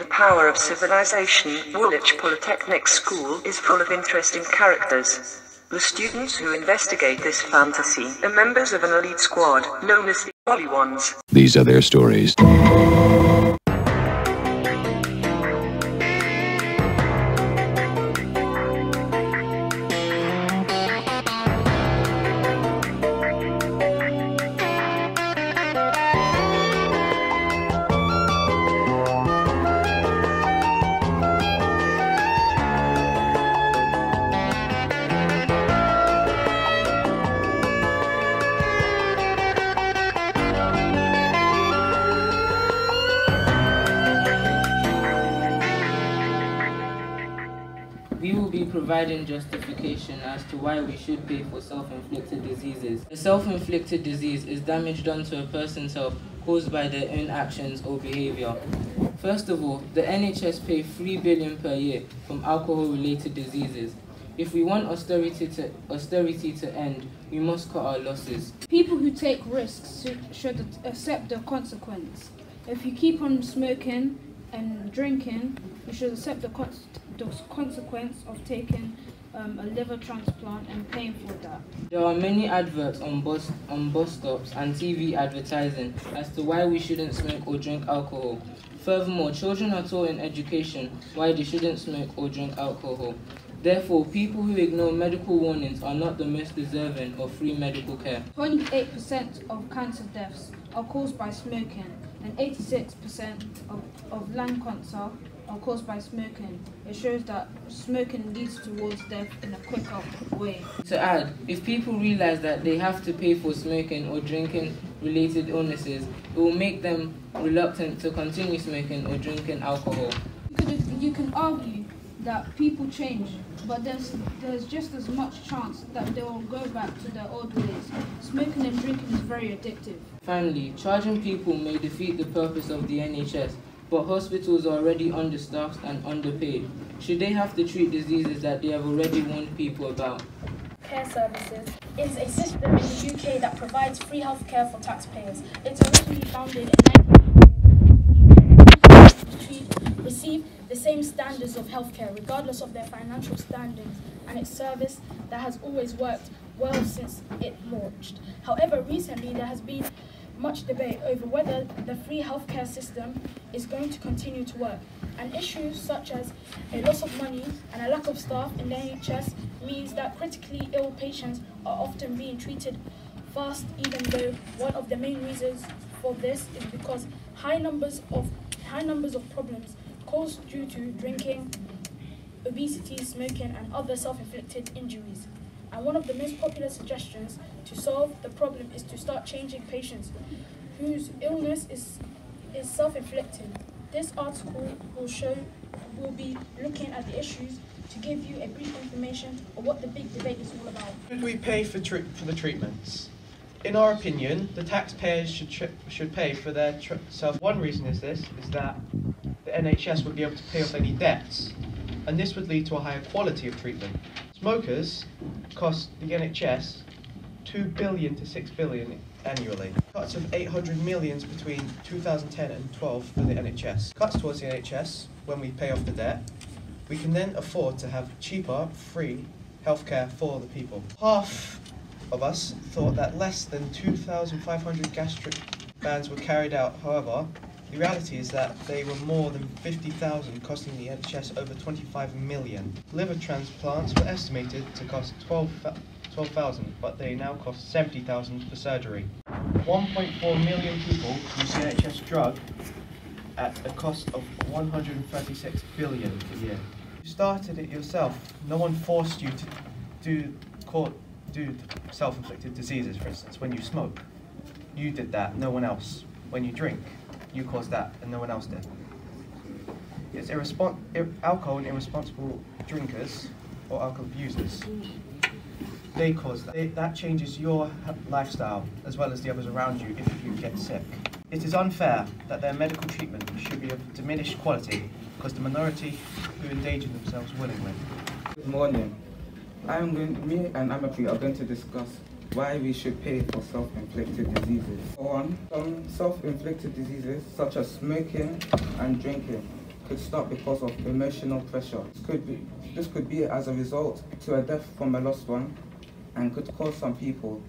The Power of Civilization, Woolwich Polytechnic School is full of interesting characters. The students who investigate this fantasy are members of an elite squad known as the Holy Ones. These are their stories. We will be providing justification as to why we should pay for self-inflicted diseases. A self-inflicted disease is damage done to a person's health caused by their own actions or behavior. First of all, the NHS pay $3 billion per year from alcohol-related diseases. If we want austerity to end, we must cut our losses. People who take risks should accept the consequence. If you keep on smoking and drinking, you should accept the consequence of taking a liver transplant and paying for that. There are many adverts on bus stops and TV advertising as to why we shouldn't smoke or drink alcohol. Furthermore, children are taught in education why they shouldn't smoke or drink alcohol. Therefore, people who ignore medical warnings are not the most deserving of free medical care. 28% of cancer deaths are caused by smoking, and 86% of lung cancer are caused by smoking. It shows that smoking leads towards death in a quicker way. To add, if people realize that they have to pay for smoking or drinking related illnesses, it will make them reluctant to continue smoking or drinking alcohol. You can argue that people change, but there's just as much chance that they will go back to their old ways. Smoking and drinking is very addictive. Finally, charging people may defeat the purpose of the NHS, but hospitals are already understaffed and underpaid. Should they have to treat diseases that they have already warned people about? Care services is a system in the UK that provides free healthcare for taxpayers. It's originally founded in 1990 to receive the same standards of healthcare regardless of their financial standings, and its service that has always worked well since it launched. However, recently there has been much debate over whether the free healthcare system is going to continue to work, and issues such as a loss of money and a lack of staff in the NHS means that critically ill patients are often being treated fast, even though one of the main reasons for this is because high numbers of problems caused due to drinking, obesity, smoking and other self-inflicted injuries. And one of the most popular suggestions to solve the problem is to start changing patients whose illness is self-inflicted. This article will be looking at the issues to give you a brief information of what the big debate is all about. Should we pay for the treatments? In our opinion, the taxpayers should pay for their self. One reason is that the NHS would be able to pay off any debts, and this would lead to a higher quality of treatment. Smokers cost the NHS $2 billion to $6 billion annually. Cuts of 800 million between 2010 and 12 for the NHS. Cuts towards the NHS when we pay off the debt. We can then afford to have cheaper, free healthcare for the people. Half of us thought that less than 2,500 gastric bans were carried out. However, the reality is that they were more than 50,000, costing the NHS over 25 million. Liver transplants were estimated to cost 12,000, but they now cost 70,000 for surgery. 1.4 million people use the NHS drug at a cost of 136 billion a year. You started it yourself. No one forced you to do self-inflicted diseases, for instance. When you smoke, you did that, no one else. When you drink, you caused that, and no one else did. It's alcohol and irresponsible drinkers or alcohol abusers. They cause that. That changes your lifestyle as well as the others around you if you get sick. It is unfair that their medical treatment should be of diminished quality because the minority who endanger themselves willingly. Good morning. Me and Amapi are going to discuss why we should pay for self-inflicted diseases. For one, some self-inflicted diseases such as smoking and drinking could start because of emotional pressure. This could be as a result to a death from a loved one, and could cause some people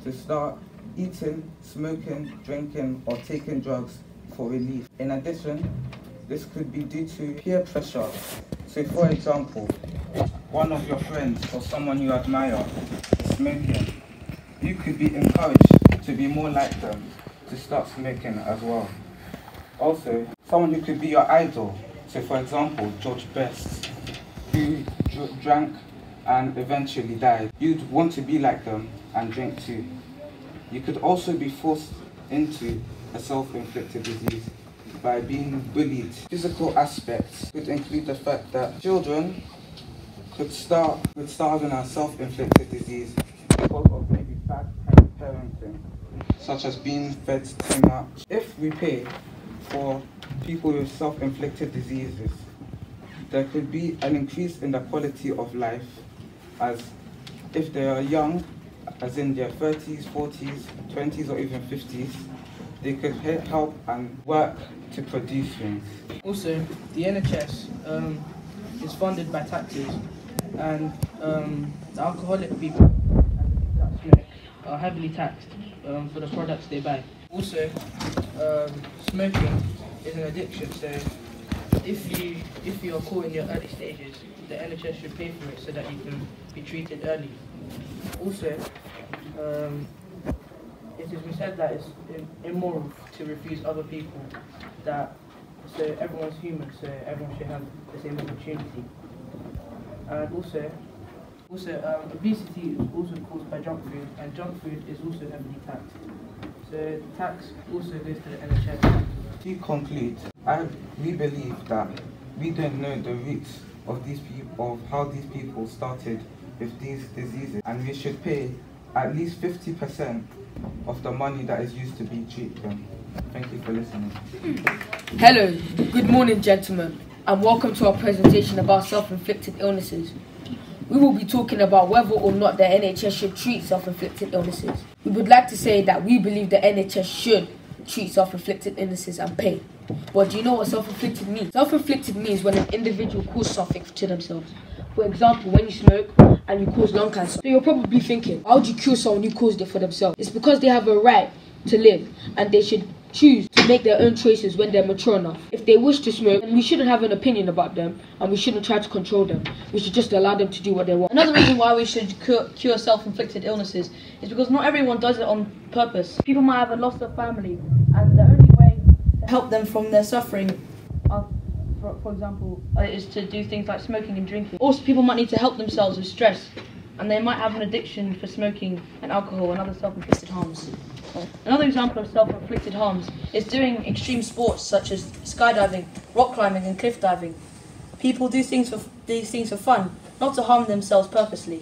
to start eating, smoking, drinking, or taking drugs for relief. In addition, this could be due to peer pressure. So for example, one of your friends or someone you admire is smoking. You could be encouraged to be more like them, to start smoking as well. Also, someone who could be your idol. So for example, George Best, who drank and eventually died. You'd want to be like them and drink too. You could also be forced into a self-inflicted disease by being bullied. Physical aspects could include the fact that children could start having a self-inflicted disease because of maybe bad parenting, such as being fed too much. If we pay for people with self-inflicted diseases, there could be an increase in the quality of life, as if they are young, as in their 30s, 40s, 20s, or even 50s, they could help and work to produce things. Also, the NHS is funded by taxes, and the alcoholic people and the people that smoke are heavily taxed for the products they buy. Also, smoking is an addiction, so if you are caught in your early stages, the NHS should pay for it so that you can be treated early. Also, it has been said that it's immoral to refuse other people so everyone's human, so everyone should have the same opportunity. And also obesity is also caused by junk food, and junk food is also heavily taxed. So the tax also goes to the NHS. To conclude, we believe that we don't know the roots of these people, of how these people started with these diseases, and we should pay at least 50% of the money that is used to treat them. Thank you for listening. Hello, good morning gentlemen, and welcome to our presentation about self-inflicted illnesses. We will be talking about whether or not the NHS should treat self-inflicted illnesses. We would like to say that we believe the NHS should treat self-inflicted illnesses and pay. But do you know what self-inflicted means? Self-inflicted means when an individual causes something to themselves. For example, when you smoke and you cause lung cancer. So you're probably thinking, why would you kill someone who caused it for themselves? It's because they have a right to live, and they should choose to make their own choices when they're mature enough. If they wish to smoke, then we shouldn't have an opinion about them, and we shouldn't try to control them. We should just allow them to do what they want. Another reason why we should cure self-inflicted illnesses is because not everyone does it on purpose. People might have a loss of family, and the only way to help them from their suffering, for example, is to do things like smoking and drinking. Also, people might need to help themselves with stress, and they might have an addiction for smoking and alcohol and other self-inflicted harms. Another example of self-inflicted harms is doing extreme sports such as skydiving, rock climbing and cliff diving. People do these things for fun, not to harm themselves purposely.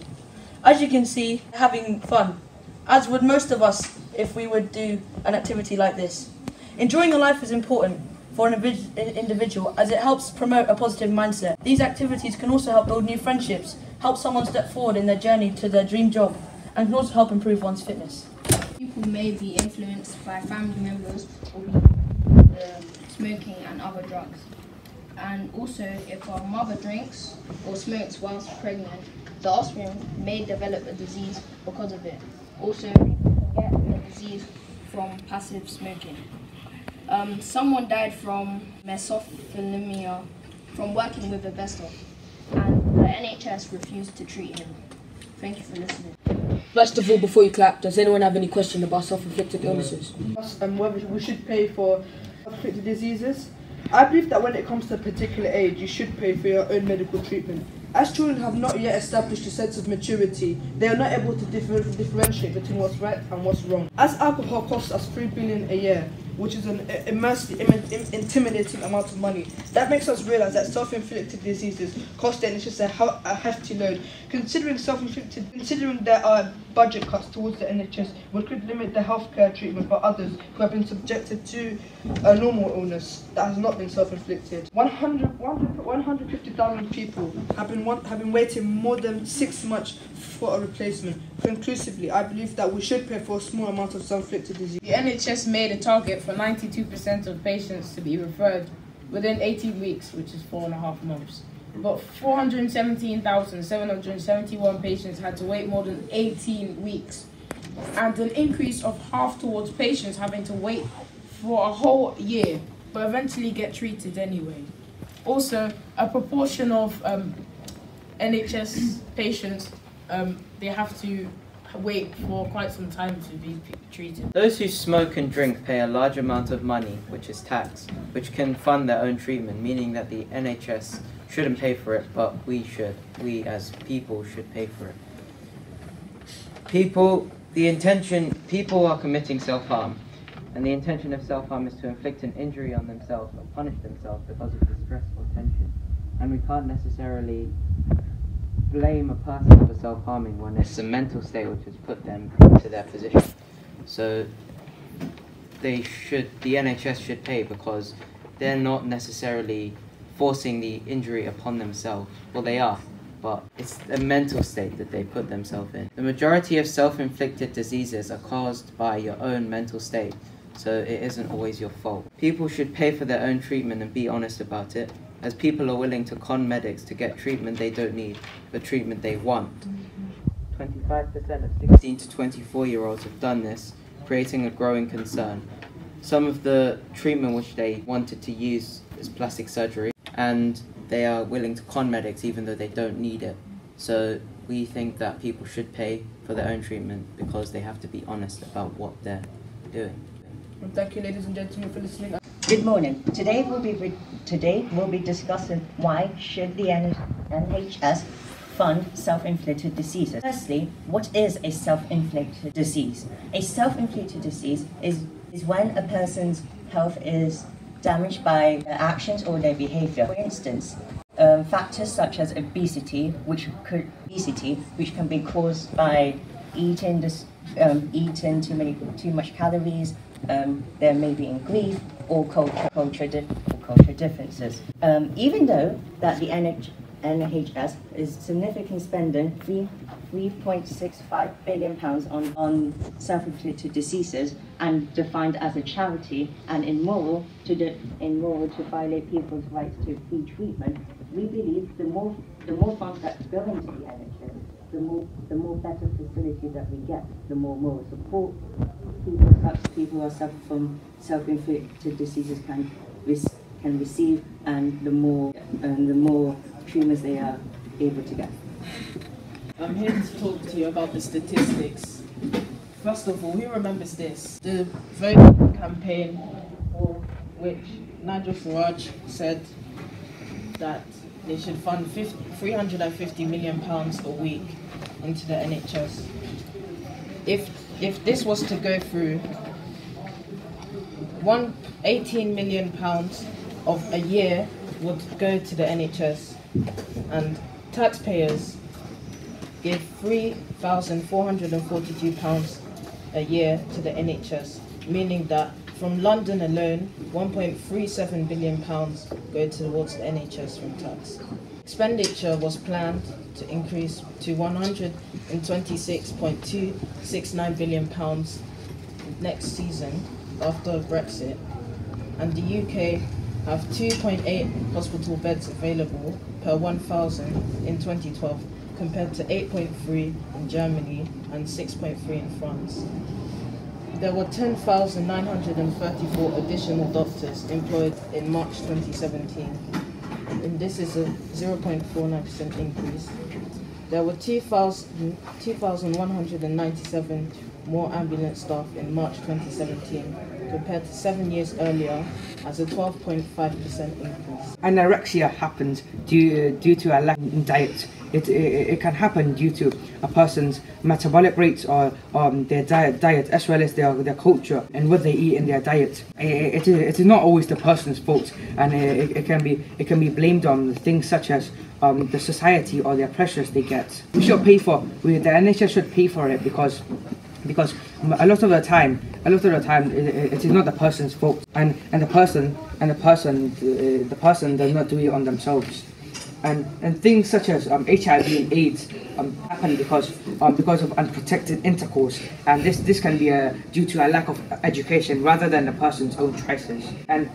As you can see, having fun, as would most of us if we would do an activity like this. Enjoying your life is important for an individual, as it helps promote a positive mindset. These activities can also help build new friendships, help someone step forward in their journey to their dream job, and can also help improve one's fitness. People may be influenced by family members or smoking and other drugs. And also, if our mother drinks or smokes whilst pregnant, the offspring may develop a disease because of it. Also, people can get the disease from passive smoking. Someone died from mesothelioma from working with asbestos, and the NHS refused to treat him. Thank you for listening. First of all, before you clap, does anyone have any question about self-inflicted illnesses? Whether we should pay for self-inflicted diseases. I believe that when it comes to a particular age, you should pay for your own medical treatment. As children have not yet established a sense of maturity, they are not able to differentiate between what's right and what's wrong. As alcohol costs us $3 billion a year, which is an immensely intimidating amount of money, that makes us realise that self-inflicted diseases cost the NHS a hefty load. Considering there are budget cuts towards the NHS, we could limit the healthcare treatment for others who have been subjected to a normal illness that has not been self-inflicted. 150,000 people have been waiting more than 6 months for a replacement. Conclusively, I believe that we should pay for a small amount of self-inflicted disease. The NHS made a target for 92% of patients to be referred within 18 weeks, which is 4.5 months. But 417,771 patients had to wait more than 18 weeks, and an increase of half towards patients having to wait for a whole year, but eventually get treated anyway. Also, a proportion of NHS patients, they have to wait for quite some time to be treated. Those who smoke and drink pay a large amount of money, which is tax, which can fund their own treatment, meaning that the NHS shouldn't pay for it, but we should. We as people should pay for it. People are committing self-harm, and the intention of self-harm is to inflict an injury on themselves or punish themselves because of distress or tension. And we can't necessarily blame a person for self-harming when it's a mental state which has put them into their position. So the NHS should pay because they're not necessarily forcing the injury upon themselves. Well, they are, but it's a mental state that they put themselves in. The majority of self-inflicted diseases are caused by your own mental state, so it isn't always your fault. People should pay for their own treatment and be honest about it, as people are willing to con medics to get treatment they don't need, but treatment they want. 25% of 16 to 24-year-olds have done this, creating a growing concern. Some of the treatment which they wanted to use is plastic surgery, and they are willing to con medics even though they don't need it. So we think that people should pay for their own treatment because they have to be honest about what they're doing. And thank you, ladies and gentlemen, for listening. Good morning. Today we'll be discussing why should the NHS fund self-inflicted diseases. Firstly, what is a self-inflicted disease? A self-inflicted disease is when a person's health is damaged by their actions or their behavior. For instance, factors such as obesity, which can be caused by eating too much calories. There may be grief or culture differences. Even though that the NHS is significantly spending £3.65 billion on self-inflicted diseases and defined as a charity and immoral to violate people's rights to free treatment, we believe the more funds that go into the NHS, the more better facility that we get, the more moral support people who are suffering from self-inflicted diseases can receive, and the more treatments they are able to get. I'm here to talk to you about the statistics. First of all, who remembers this? The voting campaign for which Nigel Farage said that they should fund £350 million a week into the NHS. If this was to go through, £18 million of a year would go to the NHS, and taxpayers give £3,442 a year to the NHS, meaning that from London alone, £1.37 billion go towards the NHS from tax. Expenditure was planned to increase to £126.269 billion next season after Brexit, and the UK have 2.8 hospital beds available per 1,000 in 2012 compared to 8.3 in Germany and 6.3 in France. There were 10,934 additional doctors employed in March 2017, and this is a 0.49% increase. There were 2,197 more ambulance staff in March 2017 compared to 7 years earlier, as a 12.5% increase. Anorexia happens due to a lack in diet. It can happen due to a person's metabolic rates or their diet as well as their culture and what they eat in their diet. It is not always the person's fault, and it can be blamed on things such as the society or the pressures they get. The NHS should pay for it because a lot of the time it is not the person's fault, and the person does not do it on themselves. And things such as HIV and AIDS happen because of unprotected intercourse, and this can be due to a lack of education rather than the person's own choices. And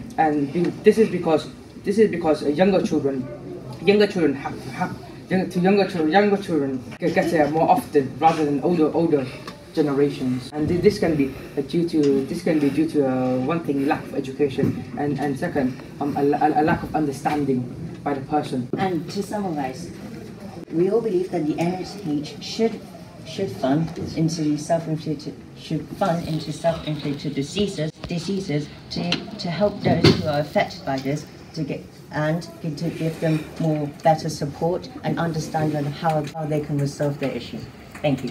this is because This is because younger children have younger children get it more often rather than older generations, and this can be due to one thing, lack of education, and second, a lack of understanding by the person. And to summarize, we all believe that the NIH should fund into self-inflicted diseases to help those who are affected by this to give them more better support and understand on how they can resolve their issue. Thank you.